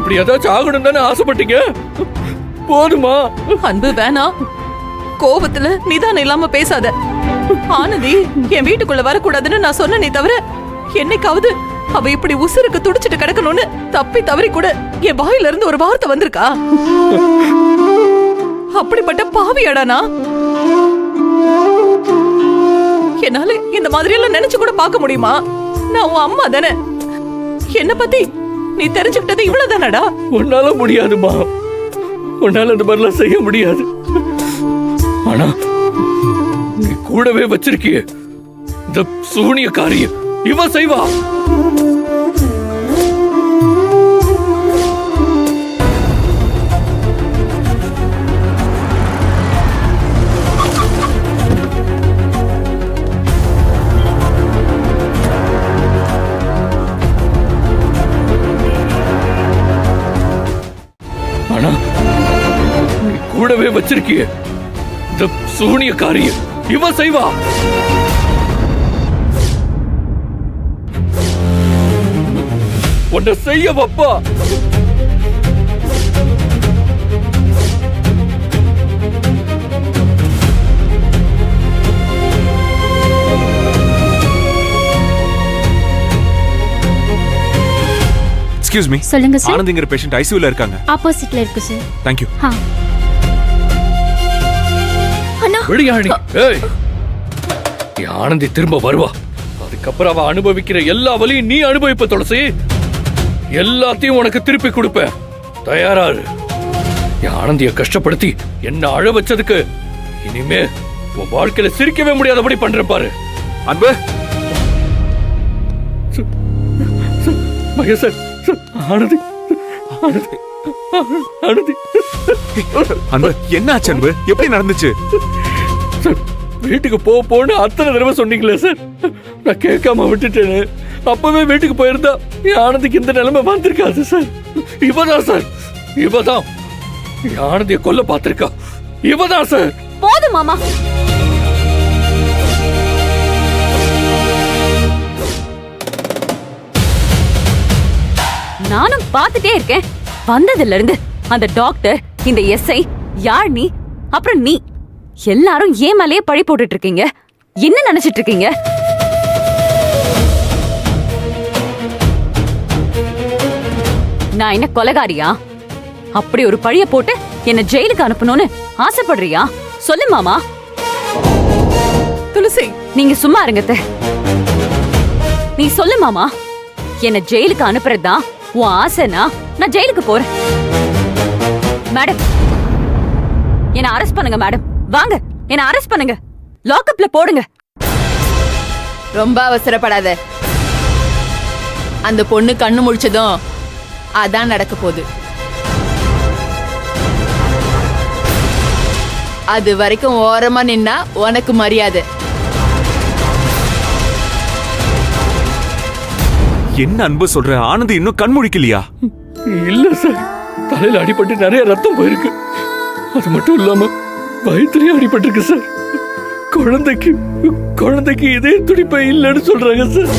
இப்படி ஏதாச்சும் ஆகணும் தானே ஆசைப்பட்டீங்க? போதுமா? அன்பு வேணாம். கோபத்துல நிதானம் இல்லாம பேசாத. ஆனந்தி என் வீட்டுக்குள்ள வரக்கூடாதுன்னு நான் சொன்னனே தவிர என்னைக்காவது அவ இப்படி உசுருக்கு துடிச்சிட்டு கிடக்கணும்னு தப்பி தவறி கூட என் வாயில இருந்து ஒரு வார்த்தை வந்திருக்கா? அப்படிப்பட்ட பாவியாடானா? என்னால இந்த மாதிரி எல்லாம் நினைச்சு கூட பார்க்க முடியுமா? நான் உன் அம்மா தானே. என்ன பத்தி நீ தெரிஞ்சுக்கிட்டது இவ்வளவுதானடா? உன்னால முடியாதுமா, உன்னால இந்த மாதிரிலாம் செய்ய முடியாது. ஆனா நீ கூடவே வச்சிருக்கிய இந்த சூனியக்காரிய இவ செய்வா. ஆனா நீ கூடவே வச்சிருக்கிய இந்த சூனியக்காரிய இவ செய்வா. உன்னை செய்ய வப்பா. Excuse me. சொல்லுங்க சார். ஆனந்திங்கிற பேஷண்ட் ஐசியூல இருக்காங்க. ஆப்போசிட்ல இருக்கு சார். Thank you. அண்ணா வெளியாணி. ஏய், என் ஆனந்தி திரும்ப வருவா. அதுக்கப்புறம் அவ அனுபவிக்கிற எல்லா வலியும் நீ அனுபவிப்ப துளசி. எல்லாத்தையும் உனக்கு திருப்பி கொடுப்பேன். தயாராரு. என் ஆனந்திய கஷ்டப்படுத்தி என்ன அழ வச்சதுக்கு இனிமே உன் வாழ்க்கையில சிரிக்கவே முடியாதபடி பண்ற பாரு. அன்பு. மகேசன், ஆனந்தி ஆனந்தி ஆனந்தி. அன்பு என்னாச்சு அன்பு? எப்படி நடந்துச்சு? வீட்டுக்கு போன்னு அத்தனை தடவை சொன்னீங்களே சார், நான் கேட்காம விட்டுட்டேன்னு. அப்பவே வீட்டுக்கு போயிருந்தா என் ஆனந்திக்கு இந்த நிலைமை வந்திருக்காது சார். இவதான் சார், இவதான் என் ஆனந்திய கொல்ல பார்த்திருக்கா. இவதான் சார். போதும் மாமா. நானும் பார்த்துட்டே இருக்கேன். வந்ததுல இருந்து அந்த டாக்டர், இந்த எஸ்ஐ, யார் நீ, அப்புறம் நீ எல்லாரும் ஏன் மேலேயே பழி போட்டுட்டு இருக்கீங்க. என்ன நினைச்சிட்டு இருக்கீங்க? நான் என்ன கொலைகாரியா? அப்படி ஒரு பழிய போட்டு என்ன ஜெயிலுக்கு அனுப்பணும்னு ஆசைப்படுறியா? சொல்லு மாமா. துளசி, நீங்க சும்மா இருங்க அத்தை. நீ சொல்லு மாமா. என்ன ஜெயிலுக்கு அனுப்புறதுதான் உன் ஆசைனா நான் ஜெயிலுக்கு போறேன். மேடம், என்ன அரெஸ்ட் பண்ணுங்க மேடம். வாங்க, என்ன அரெஸ்ட் பண்ணுங்க. லாக்அப்ல போடுங்க. ரொம்ப அவசரப்படாத. அந்த பொண்ணு கண்ணு முழிச்சதும் அதான் நடக்க போகுது. அது வரைக்கும் ஓரமா நின்னா உனக்கு மரியாதை. என்ன அன்பு சொல்ற? ஆனந்தி இன்னும் கண் முழிக்கலையா? இல்ல சார், தலையில அடிபட்டு நிறைய ரத்தம் போயிருக்கு. அது மட்டும் இல்லாம வயிற்றுலயும் அடிபட்டிருக்கு சார். குழந்தைக்கு இதே துடிப்பே இல்லைன்னு சொல்றாங்க சார்.